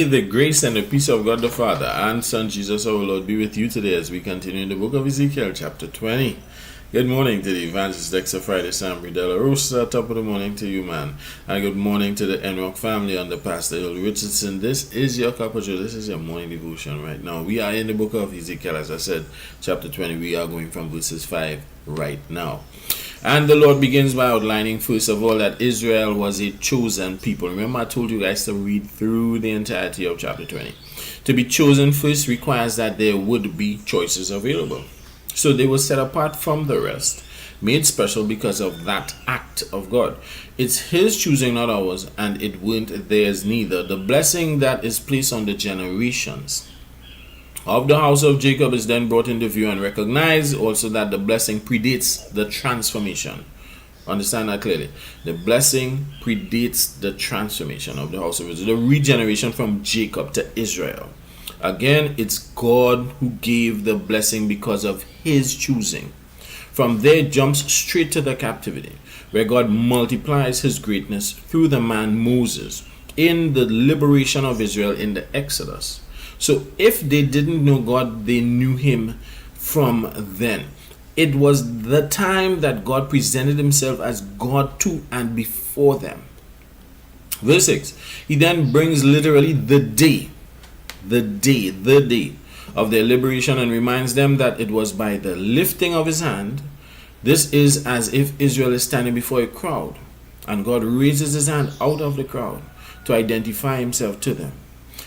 May the grace and the peace of God the Father and Son Jesus our Lord be with you today as we continue in the book of Ezekiel chapter 20. Good morning to the evangelist Dexter Friday Sambri de la Rosa. Top of the morning to you, man. And good morning to the Enrock family under Pastor Hill Richardson. This is your cup of joy. This is your morning devotion right now. We are in the book of Ezekiel, as I said, chapter 20. We are going from verses 5 right now. And the Lord begins by outlining, first of all, that Israel was a chosen people. Remember, I told you guys to read through the entirety of chapter 20. To be chosen first requires that there would be choices available. So they were set apart from the rest, made special because of that act of God. It's His choosing, not ours, and it weren't theirs neither. The blessing that is placed on the generations of the house of Jacob is then brought into view, and recognize also that the blessing predates the transformation. Understand that clearly. The blessing predates the transformation of the house of Israel, the regeneration from Jacob to Israel. Again, it's God who gave the blessing because of His choosing. From there, it jumps straight to the captivity, where God multiplies His greatness through the man Moses in the liberation of Israel in the Exodus. So if they didn't know God, they knew Him from then. It was the time that God presented Himself as God to and before them. Verse 6, He then brings literally the day of their liberation, and reminds them that it was by the lifting of His hand. This is as if Israel is standing before a crowd, and God raises His hand out of the crowd to identify Himself to them.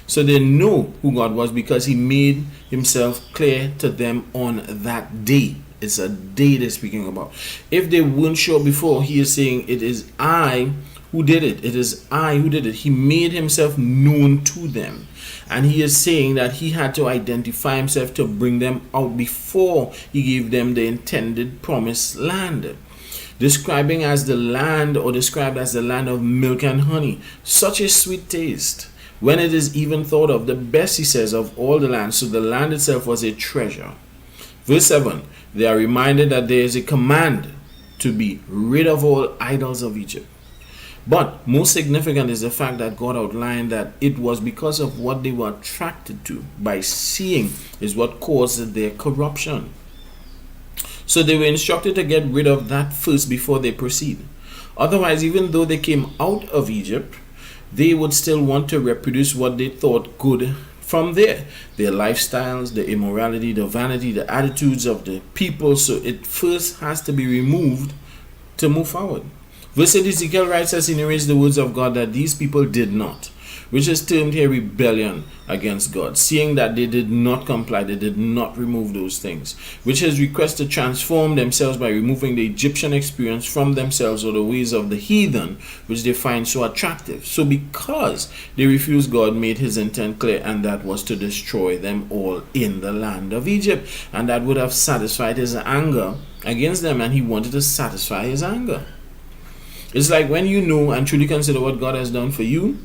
So they know who God was because He made Himself clear to them on that day. It's a day they're speaking about. If they weren't sure before, He is saying, it is I who did it. It is I who did it. He made Himself known to them. And He is saying that He had to identify Himself to bring them out before He gave them the intended promised land. Described as the land of milk and honey. Such a sweet taste. When it is even thought of, the best, He says, of all the land. So the land itself was a treasure. Verse 7, they are reminded that there is a command to be rid of all idols of Egypt. But most significant is the fact that God outlined that it was because of what they were attracted to by seeing is what caused their corruption. So they were instructed to get rid of that first before they proceed. Otherwise, even though they came out of Egypt, they would still want to reproduce what they thought good from there. Their lifestyles, the immorality, the vanity, the attitudes of the people. So it first has to be removed to move forward. Verse 8, Ezekiel writes as he narrates the words of God that these people did not, which is termed here rebellion against God, seeing that they did not comply, they did not remove those things, which is request to transform themselves by removing the Egyptian experience from themselves or the ways of the heathen, which they find so attractive. So because they refused, God made His intent clear, and that was to destroy them all in the land of Egypt, and that would have satisfied His anger against them, and He wanted to satisfy His anger. It's like when you know and truly consider what God has done for you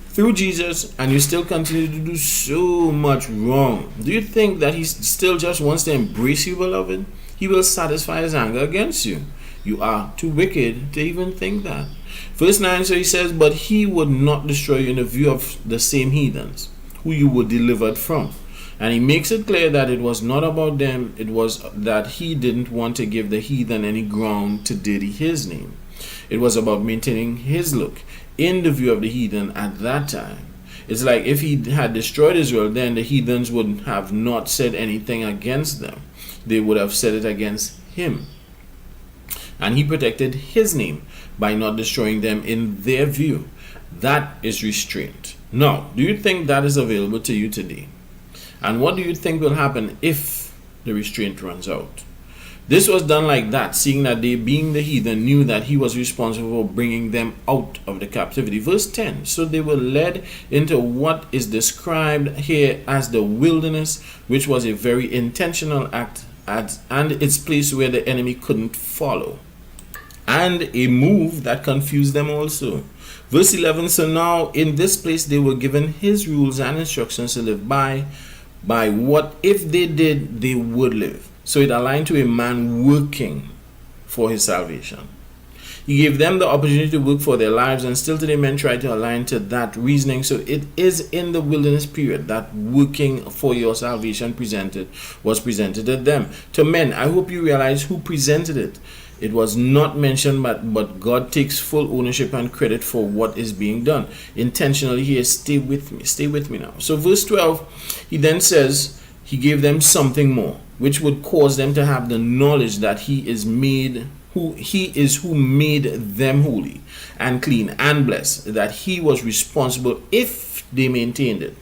through Jesus, and you still continue to do so much wrong. Do you think that He still just wants to embrace you, beloved? He will satisfy His anger against you. You are too wicked to even think that. Verse 9, so He says, but He would not destroy you in the view of the same heathens who you were delivered from. And He makes it clear that it was not about them, it was that He didn't want to give the heathen any ground to dirty His name. It was about maintaining His look in the view of the heathen at that time. It's like if He had destroyed Israel, then the heathens would have not said anything against them. They would have said it against Him. And He protected His name by not destroying them in their view. That is restraint. Now, do you think that is available to you today? And what do you think will happen if the restraint runs out? This was done like that, seeing that they, being the heathen, knew that He was responsible for bringing them out of the captivity. Verse 10, so they were led into what is described here as the wilderness, which was a very intentional act and its place where the enemy couldn't follow. And a move that confused them also. Verse 11, so now in this place they were given His rules and instructions to live by what if they did, they would live. So it aligned to a man working for his salvation. He gave them the opportunity to work for their lives, and still today men try to align to that reasoning. So it is in the wilderness period that working for your salvation was presented to them. To men, I hope you realize who presented it. It was not mentioned, but God takes full ownership and credit for what is being done. Intentionally here, stay with me now. So verse 12, he then says, he gave them something more, which would cause them to have the knowledge that he is who made them holy and clean and blessed, that he was responsible if they maintained it.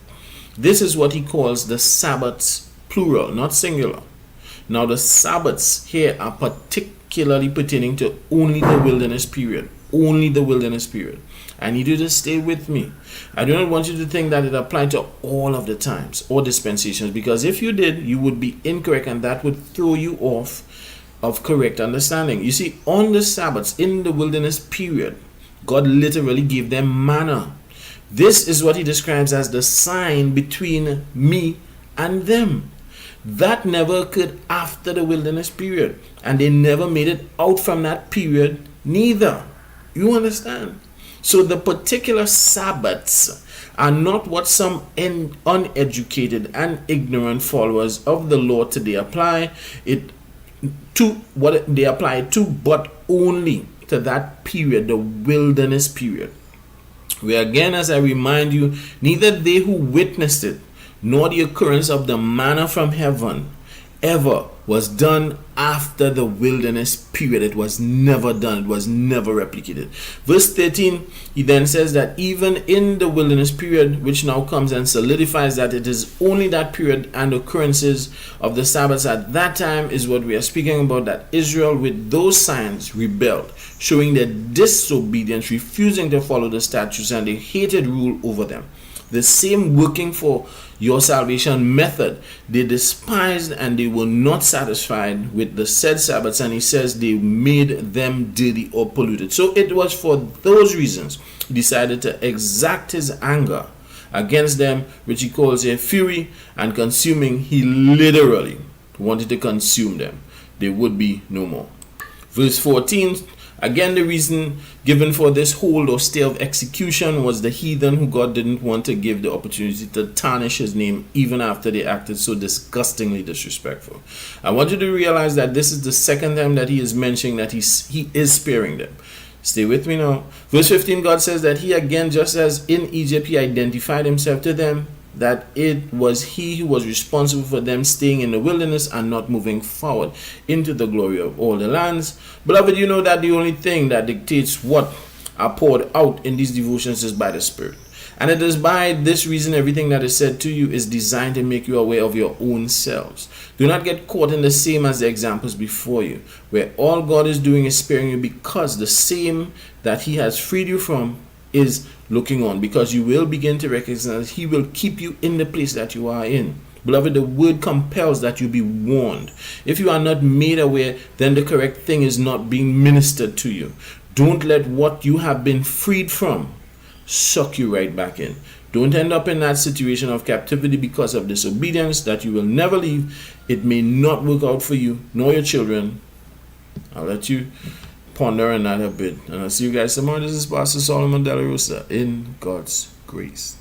This is what he calls the Sabbaths, plural, not singular. Now the Sabbaths here are particularly pertaining to only the wilderness period. Only the wilderness period. I need you to stay with me. I do not want you to think that it applied to all of the times or dispensations, because if you did, you would be incorrect, and that would throw you off of correct understanding. You see, on the Sabbaths in the wilderness period, God literally gave them manna. This is what he describes as the sign between me and them. That never occurred after the wilderness period, and they never made it out from that period neither. You understand? So the particular Sabbaths are not what some uneducated and ignorant followers of the Lord today apply it to, what they apply it to, but only to that period, the wilderness period, where again, as I remind you, neither they who witnessed it nor the occurrence of the manna from heaven ever was done after the wilderness period. It was never done. It was never replicated. Verse 13, he then says that even in the wilderness period, which now comes and solidifies that it is only that period and occurrences of the Sabbaths at that time is what we are speaking about, that Israel with those signs rebelled, showing their disobedience, refusing to follow the statutes, and they hated rule over them. The same working for your salvation method they despised, and they were not satisfied with the said Sabbaths, and he says they made them dirty or polluted. So it was for those reasons he decided to exact his anger against them, which he calls a fury and consuming. He literally wanted to consume them. They would be no more. Verse 14, again, the reason given for this hold or stay of execution was the heathen who God didn't want to give the opportunity to tarnish his name even after they acted so disgustingly disrespectful. I want you to realize that this is the second time that he is mentioning that he is sparing them. Stay with me now. Verse 15, God says that he again, just as in Egypt, he identified himself to them, that it was he who was responsible for them staying in the wilderness and not moving forward into the glory of all the lands. Beloved, you know that the only thing that dictates what are poured out in these devotions is by the Spirit. And it is by this reason everything that is said to you is designed to make you aware of your own selves. Do not get caught in the same as the examples before you, where all God is doing is sparing you because the same that he has freed you from is looking on, because you will begin to recognize he will keep you in the place that you are in. Beloved, the word compels that you be warned. If you are not made aware, then the correct thing is not being ministered to you. Don't let what you have been freed from suck you right back in. Don't end up in that situation of captivity because of disobedience that you will never leave. It may not work out for you nor your children. I'll let you ponder on that a bit, and I'll see you guys tomorrow. This is Pastor Solomon de la Rosa in God's grace.